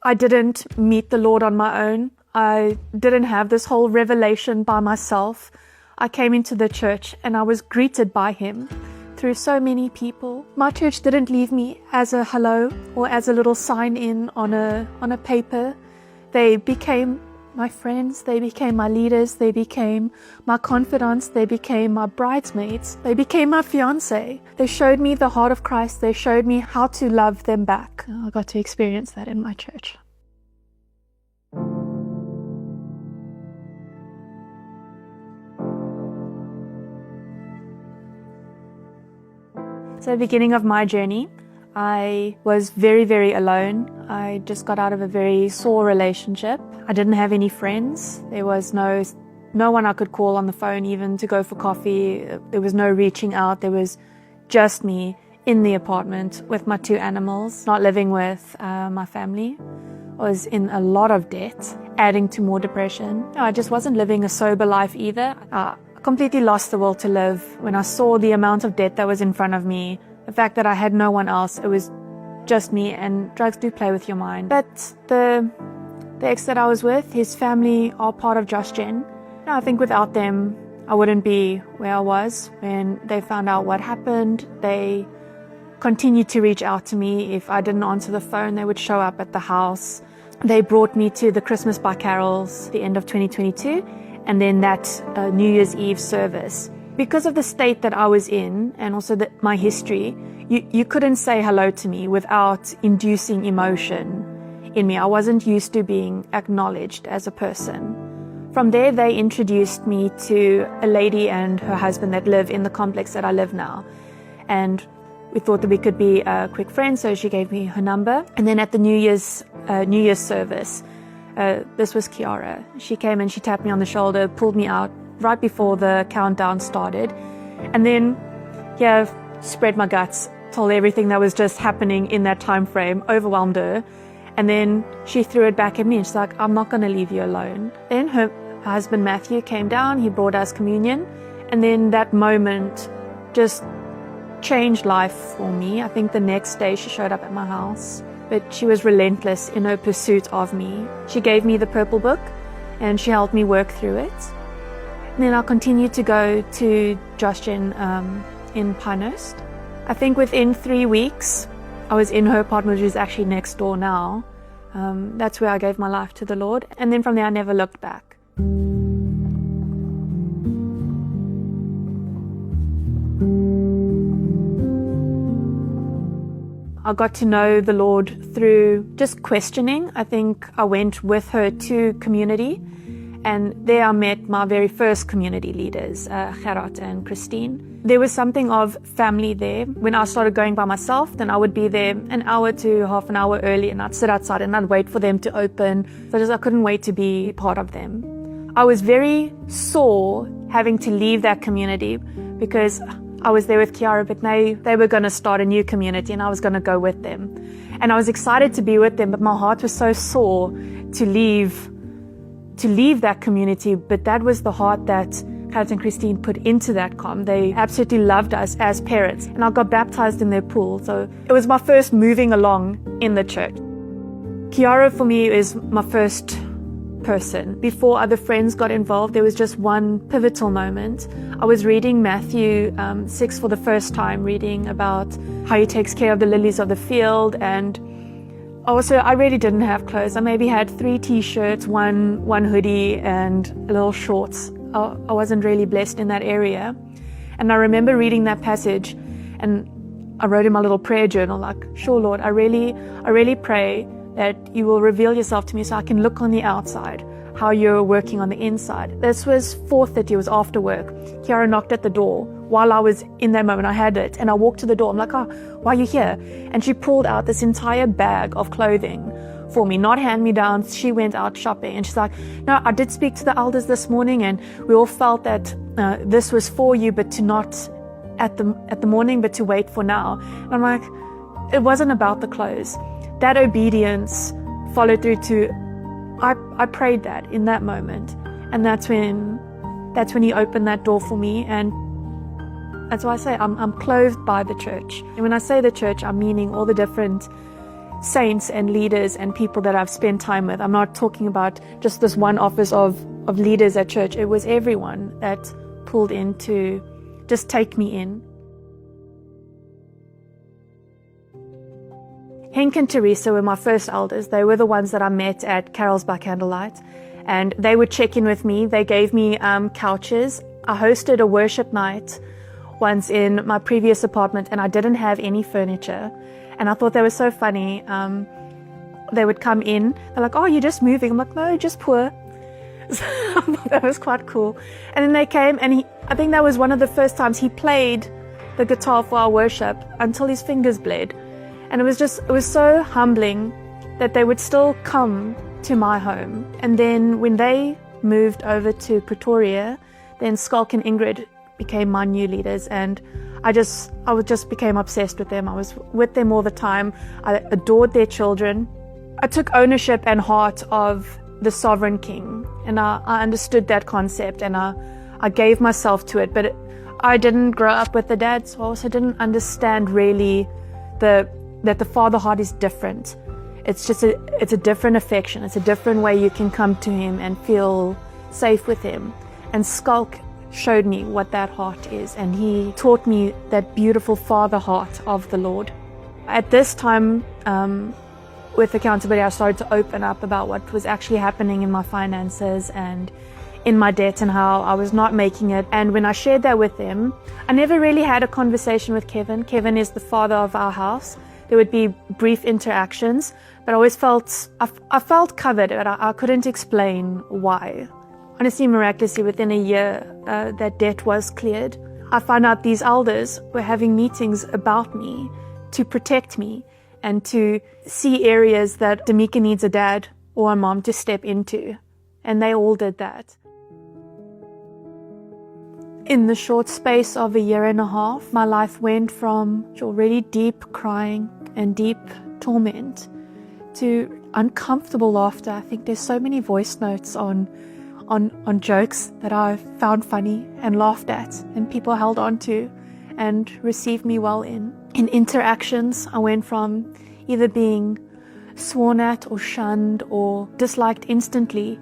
I didn't meet the Lord on my own. I didn't have this whole revelation by myself. I came into the church and I was greeted by Him through so many people. My church didn't leave me as a hello or as a little sign in on a paper. They became my friends, they became my leaders, they became my confidants, they became my bridesmaids, they became my fiancé. They showed me the heart of Christ, they showed me how to love them back. I got to experience that in my church. So, beginning of my journey, I was very, very alone. I just got out of a very sore relationship. I didn't have any friends. There was no one I could call on the phone even to go for coffee. There was no reaching out. There was just me in the apartment with my 2 animals, not living with my family. I was in a lot of debt, adding to more depression. I just wasn't living a sober life either. I completely lost the will to live when I saw the amount of debt that was in front of me. The fact that I had no one else, it was just me, and drugs do play with your mind. But the ex that I was with, his family are part of Just Gen. I think without them, I wouldn't be where I was. When they found out what happened, they continued to reach out to me. If I didn't answer the phone, they would show up at the house. They brought me to the Christmas by Carols, the end of 2022, and then that New Year's Eve service. Because of the state that I was in and also my history, you couldn't say hello to me without inducing emotion in me. I wasn't used to being acknowledged as a person. From there, they introduced me to a lady and her husband that live in the complex that I live now. And we thought that we could be quick friends, so she gave me her number. And then at the New Year's service, this was Kiara. She came and she tapped me on the shoulder, pulled me out right before the countdown started, and then spread my guts, told everything that was just happening in that time frame, overwhelmed her, and then she threw it back at me and she's like, I'm not going to leave you alone. Then her husband Matthew came down, he brought us communion, and then that moment just changed life for me. I think the next day she showed up at my house, but she was relentless in her pursuit of me. She gave me the purple book and she helped me work through it. And then I continued to go to Just Gen in Pinehurst. I think within 3 weeks, I was in her apartment, which is actually next door now. That's where I gave my life to the Lord. And then from there, I never looked back. I got to know the Lord through just questioning. I think I went with her to community. And there I met my very first community leaders, Gerard and Christine. There was something of family there. When I started going by myself, then I would be there an hour to half an hour early, and I'd sit outside and I'd wait for them to open. So I couldn't wait to be part of them. I was very sore having to leave that community because I was there with Kiara, but they were going to start a new community and I was going to go with them. And I was excited to be with them, but my heart was so sore to leave that community. But that was the heart that Gerard and Christine put into that com. They absolutely loved us as parents, and I got baptized in their pool. So it was my first moving along in the church. Kiara for me is my first person. Before other friends got involved, there was just one pivotal moment. I was reading Matthew 6 for the first time, reading about how He takes care of the lilies of the field. And also, I really didn't have clothes. I maybe had 3 t-shirts, one hoodie, and little shorts. I wasn't really blessed in that area. And I remember reading that passage, and I wrote in my little prayer journal, like, sure, Lord, I really pray that You will reveal Yourself to me so I can look on the outside, how You're working on the inside. This was 4:30, it was after work. Kiara knocked at the door. While I was in that moment, I had it, and I walked to the door. I'm like, oh, why are you here? And she pulled out this entire bag of clothing for me, not hand-me-downs. She went out shopping, and she's like, no, I did speak to the elders this morning, and we all felt that this was for you, but to not at the morning, but to wait for now. And I'm like, it wasn't about the clothes. That obedience followed through to, I prayed that in that moment, and that's when He opened that door for me. And that's why I say I'm clothed by the church. And when I say the church, I'm meaning all the different saints and leaders and people that I've spent time with. I'm not talking about just this one office of leaders at church. It was everyone that pulled in to just take me in. Henk and Teresa were my first elders. They were the ones that I met at Carols by Candlelight, and they would check in with me. They gave me couches. I hosted a worship night once in my previous apartment, and I didn't have any furniture. And I thought they were so funny. They would come in. They're like, "Oh, you're just moving." I'm like, "No, just poor." So I thought that was quite cool. And then they came, and I think that was one of the first times he played the guitar for our worship until his fingers bled. And it was so humbling that they would still come to my home. And then when they moved over to Pretoria, then Skalk and Ingrid became my new leaders, and I just became obsessed with them. I was with them all the time. I adored their children. I took ownership and heart of the sovereign king, and I understood that concept, and I gave myself to it. But I didn't grow up with the dad, so I also didn't understand really that the father heart is different. It's a different affection. It's a different way you can come to him and feel safe with him. And Skalk showed me what that heart is, and he taught me that beautiful father heart of the Lord. At this time, with accountability, I started to open up about what was actually happening in my finances and in my debt and how I was not making it. And when I shared that with them, I never really had a conversation with Kevin. Kevin is the father of our house. There would be brief interactions, but I always felt covered, but I couldn't explain why. Honestly, miraculously, within a year, that debt was cleared. I found out these elders were having meetings about me to protect me and to see areas that Demica needs a dad or a mom to step into. And they all did that. In the short space of a year and a half, my life went from already deep crying and deep torment to uncomfortable laughter. I think there's so many voice notes on jokes that I found funny and laughed at, and people held on to and received me well in. In interactions, I went from either being sworn at or shunned or disliked instantly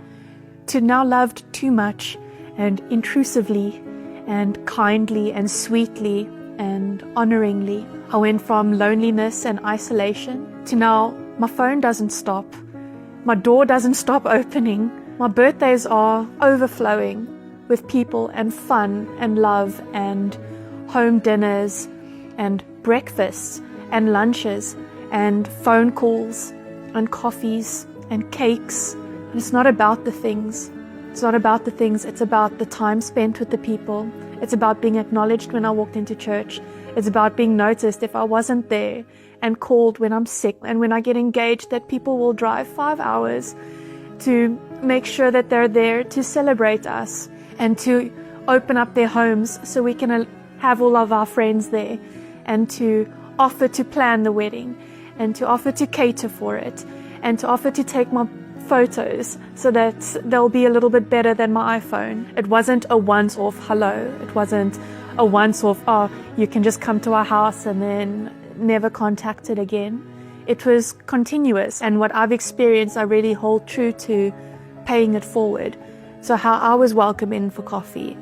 to now loved too much and intrusively and kindly and sweetly and honoringly. I went from loneliness and isolation to now my phone doesn't stop, my door doesn't stop opening, my birthdays are overflowing with people and fun and love and home dinners and breakfasts and lunches and phone calls and coffees and cakes. And it's not about the things. It's not about the things, it's about the time spent with the people. It's about being acknowledged when I walked into church. It's about being noticed if I wasn't there, and called when I'm sick. And when I get engaged, that people will drive 5 hours to make sure that they're there to celebrate us and to open up their homes so we can have all of our friends there, and to offer to plan the wedding, and to offer to cater for it, and to offer to take my photos so that they'll be a little bit better than my iPhone. It wasn't a once-off hello. It wasn't a once-off, oh, you can just come to our house and then never contact it again. It was continuous, and what I've experienced, I really hold true to paying it forward. So how I was welcome in for coffee,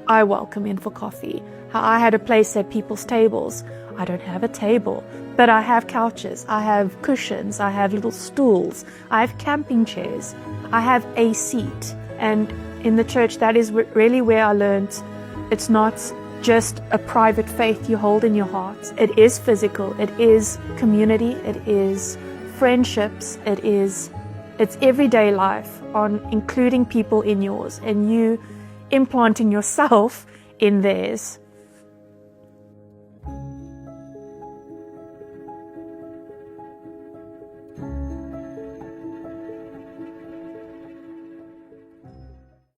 I welcome in for coffee. How I had a place at people's tables, I don't have a table, but I have couches, I have cushions, I have little stools, I have camping chairs, I have a seat. And in the church, that is really where I learned it's not just a private faith you hold in your heart. It is physical, it is community, it is friendships, it's everyday life, on including people in yours and you implanting yourself in theirs.